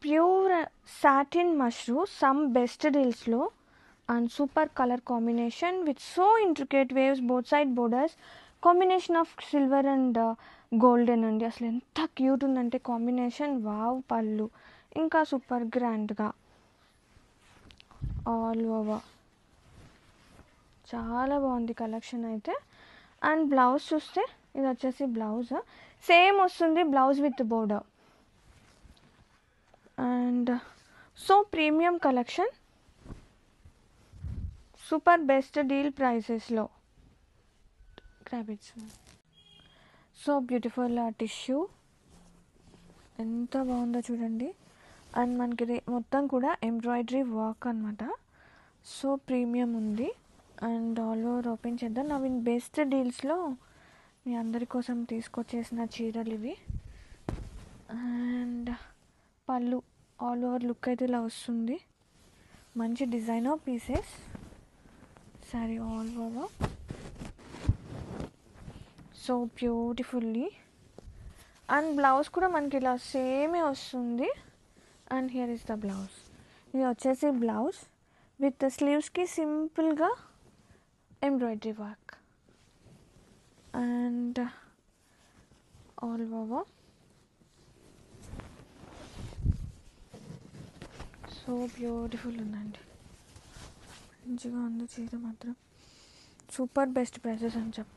Pure satin mashru some best డీల్స్లో and super colour combination with so intricate weaves both side borders combination of silver and golden అండి. అసలు ఎంత cute ఉందంటే combination. Wow. పళ్ళు ఇంకా super గ్రాండ్గా ఆల్ ఓవర్ చాలా బాగుంది కలెక్షన్ అయితే. అండ్ బ్లౌజ్ చూస్తే ఇది వచ్చేసి బ్లౌజ్ సేమ్ వస్తుంది, blouse with border. And so premium collection, super best deal ప్రైసెస్లో. గ్రాబిట్స్ సో బ్యూటిఫుల్ టిష్యూ ఎంత బాగుందో చూడండి. అండ్ మనకి ఇది మొత్తం కూడా ఎంబ్రాయిడరీ వర్క్ అనమాట. సో ప్రీమియం ఉంది. అండ్ ఆల్ ఓవర్ ఓపెన్ చేద్దాం. నవీన్ బెస్ట్ డీల్స్లో మీ అందరి కోసం తీసుకొచ్చేసిన చీరలు ఇవి. అండ్ పళ్ళు ఆల్ ఓవర్ లుక్ అయితే ఇలా వస్తుంది. మంచి designer pieces. Sorry all over so beautifully. And blouse కూడా మనకి ఇలా సేమే వస్తుంది. And here is the blouse. ఇది వచ్చేసి బ్లౌజ్ విత్ స్లీవ్స్కి సింపుల్గా embroidery work. And all over so beautiful ఉందండి. మంచిగా ఉంది చీర మాత్రం. సూపర్ బెస్ట్ ప్రైసెస్ అని చెప్పి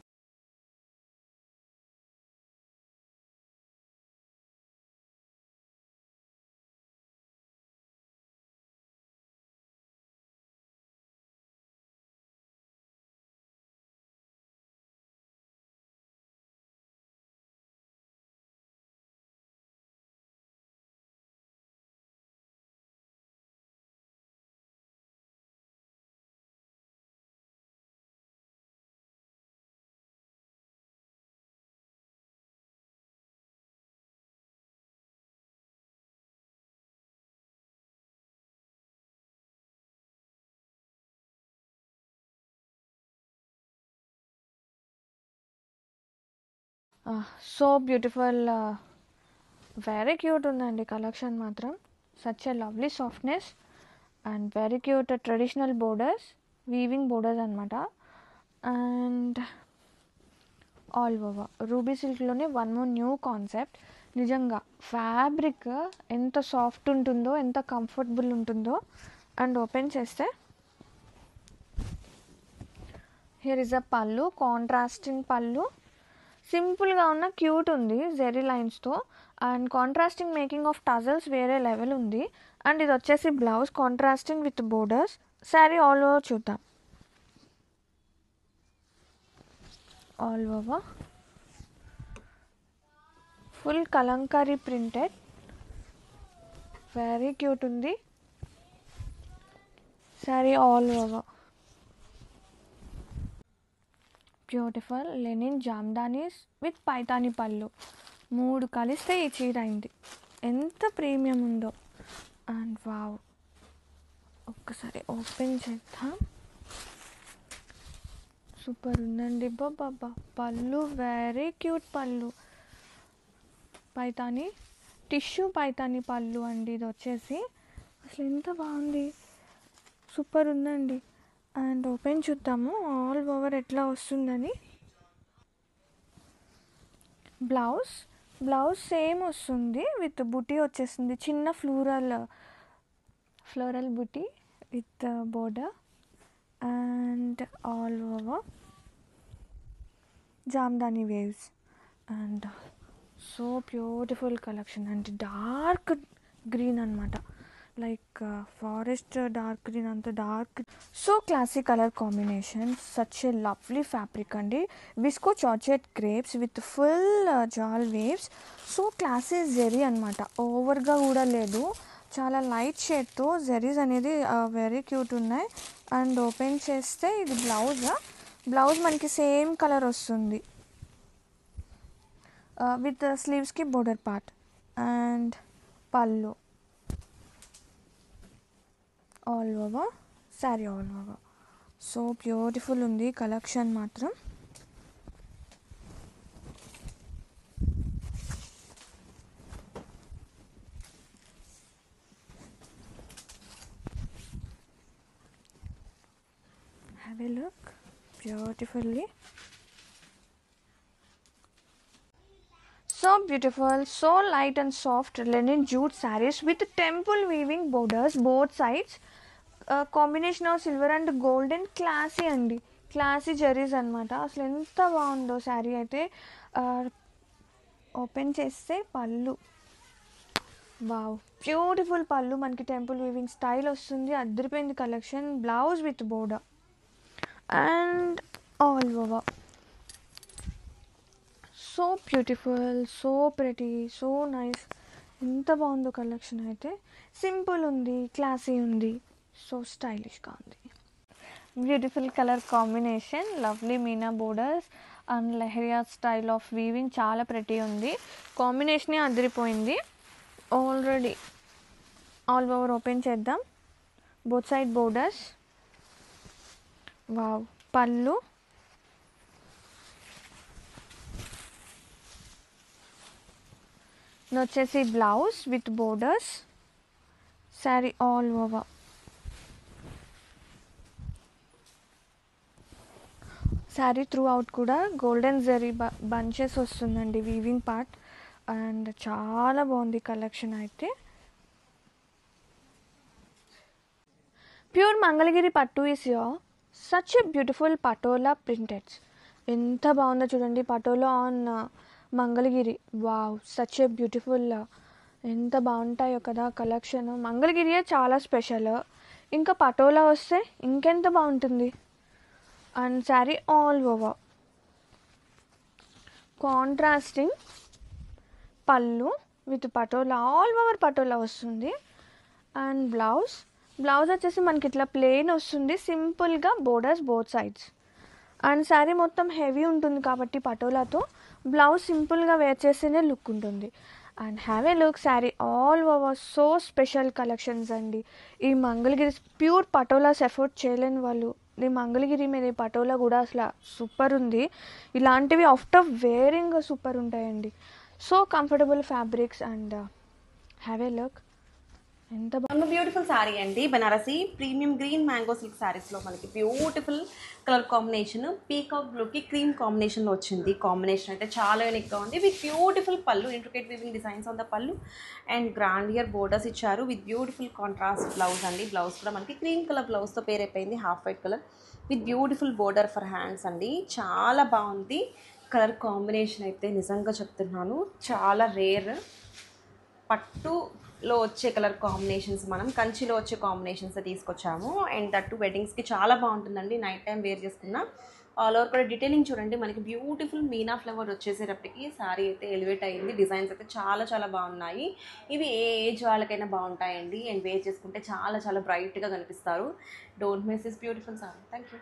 సో బ్యూటిఫుల్, వెరీ క్యూట్ ఉందండి కలెక్షన్ మాత్రం. Such a lovely softness and very cute traditional borders, weaving borders అనమాట. అండ్ ఆల్ ఓవర్ రూబీ సిల్క్లోనే వన్ మోర్ న్యూ కాన్సెప్ట్. నిజంగా ఫ్యాబ్రిక్ ఎంత సాఫ్ట్ ఉంటుందో, ఎంత కంఫర్టబుల్ ఉంటుందో. అండ్ ఓపెన్ చేస్తే here is a pallu, contrasting pallu. సింపుల్గా ఉన్న క్యూట్ ఉంది జెరీ లైన్స్తో. And contrasting making of tassels వేరే లెవెల్ ఉంది. అండ్ ఇది వచ్చేసి blouse contrasting with borders. Sari all over చూద్దాం. All over full kalamkari printed, very cute ఉంది sari all over. Beautiful linen jamdanis with paithani pallu. 3 కలిస్తే ఈ చీర అయింది. ఎంత ప్రీమియం ఉందో. అండ్ వావ్, ఒక్కసారి ఓపెన్ చేద్దాం. సూపర్ ఉందండి. బాబా పళ్ళు వెరీ క్యూట్ పళ్ళు. పైతాని టిష్యూ పైతాని పళ్ళు అండి ఇది వచ్చేసి. అసలు ఎంత బాగుంది, సూపర్ ఉందండి. అండ్ ఓపెన్ చూద్దాము ఆల్ ఓవర్ ఎట్లా వస్తుందని. బ్లౌజ్ సేమ్ వస్తుంది విత్ బుటీ వచ్చేస్తుంది, చిన్న floral buti with border. And all over jamdani weaves. And so beautiful collection and dark green అనమాట, లైక్ ఫారెస్ట్ డార్క్ గ్రీన్, అంత dark. So classic colour combination, such a lovely fabric అండి. Viscose georgette crepes with full jaal weaves. So classy zari అనమాట, ఓవర్గా కూడా లేదు. చాలా light షేడ్తో జెరీస్ అనేది వెరీ క్యూట్ ఉన్నాయి. అండ్ ఓపెన్ చేస్తే ఇది బ్లౌజ్ మనకి సేమ్ కలర్ వస్తుంది విత్ స్లీవ్స్కి బోర్డర్ పార్ట్. అండ్ పళ్ళు all over sari all over. So beautiful ఉంది కలెక్షన్ మాత్రం. Have a look beautifully. So beautiful, so light and soft linen jute sarees with temple weaving borders both sides. Combination of silver and golden classy అండి, classy zaris అనమాట. అసలు ఎంత బాగుందో శారీ అయితే. Open చేస్తే పళ్ళు, వావ్ బ్యూటిఫుల్ పళ్ళు, మనకి టెంపుల్ వీవింగ్ స్టైల్ వస్తుంది. అదిరిపోయింది collection. Blouse with border and all over. So beautiful, so pretty, so nice. ఎంత బాగుందో కలెక్షన్ అయితే. సింపుల్ ఉంది, క్లాసీ ఉంది, సో స్టైలిష్గా ఉంది. Beautiful colour combination, lovely Meena borders and leheriya style of weaving, చాలా ప్రెటీ ఉంది. కాంబినేషనే అదిరిపోయింది. ఆల్రెడీ ఆల్ ఓవర్ ఓపెన్ చేద్దాం. Both side borders, wow. పళ్ళు, వచ్చేసి blouse with borders, sari all over. Sari throughout కూడా గోల్డెన్ జరీ బంచెస్ వస్తుందండి వీవింగ్ పార్ట్. అండ్ చాలా బాగుంది కలెక్షన్ అయితే. ప్యూర్ మంగళగిరి పట్టు is your such a beautiful patola printeds. ఎంత బాగుందో చూడండి, patola on Mangalagiri. Wow, such a beautiful. ఎంత బాగుంటాయో కదా కలెక్షన్. మంగళగిరియే చాలా స్పెషల్, ఇంకా పటోలా వస్తే ఇంకెంత బాగుంటుంది. And sari all over contrasting pallu with patola, all over patola వస్తుంది. అండ్ బ్లౌజ్ వచ్చేసి మనకి ఇట్లా ప్లెయిన్ వస్తుంది, సింపుల్గా borders both sides. And sari మొత్తం హెవీ ఉంటుంది కాబట్టి పటోలాతో బ్లౌజ్ సింపుల్గా వేర్ చేస్తేనే లుక్ ఉంటుంది. And have a look, sari all over so special collections అండి. ఈ మంగళగిరి ప్యూర్ పటోలాస్ ఎఫోర్డ్ చేయలేని వాళ్ళు, ఈ మంగళగిరి మీద ఈ పటోలా కూడా అసలు సూపర్ ఉంది. ఇలాంటివి ఆఫ్టర్ వేరింగ్ సూపర్ ఉంటాయండి. So comfortable fabrics. And have a look, ఎంత బ్యూటిఫుల్ శారీ అండి. Banarasi premium green mango silk శారీస్లో మనకి బ్యూటిఫుల్ కలర్ కాంబినేషన్, పీకాక్ బ్లూకి క్రీమ్ కాంబినేషన్లో వచ్చింది. కాంబినేషన్ అయితే చాలా యూనిక్గా ఉంది. విత్ బ్యూటిఫుల్ పళ్ళు, intricate weaving designs on the పళ్ళు అండ్ గ్రాండియర్ బోర్డర్స్ ఇచ్చారు. విత్ బ్యూటిఫుల్ కాంట్రాస్ట్ బ్లౌజ్ అండి. బ్లౌజ్ కూడా మనకి క్రీమ్ కలర్ బ్లౌజ్తో పేర్ అయిపోయింది, half white colour with beautiful border for hands అండి. చాలా బాగుంది కలర్ కాంబినేషన్ అయితే, నిజంగా చెప్తున్నాను చాలా రేర్. పట్టులో వచ్చే కలర్ కాంబినేషన్స్ మనం కంచిలో వచ్చే కాంబినేషన్స్ తీసుకొచ్చాము. అండ్ దట్టు వెడ్డింగ్స్కి చాలా బాగుంటుందండి, నైట్ టైం వేర్ చేసుకున్న. ఆల్ ఓవర్ కూడా డీటెయిలింగ్ చూడండి, మనకి బ్యూటిఫుల్ మీనా ఫ్లవర్ వచ్చేసేటప్పటికి శారీ అయితే ఎలివేట్ అయ్యింది. డిజైన్స్ అయితే చాలా చాలా బాగున్నాయి. ఇవి ఏ ఏజ్ వాళ్ళకైనా బాగుంటాయండి. అండ్ వేర్ చేసుకుంటే చాలా చాలా బ్రైట్గా కనిపిస్తారు. Don't miss this beautiful sari. Thank you.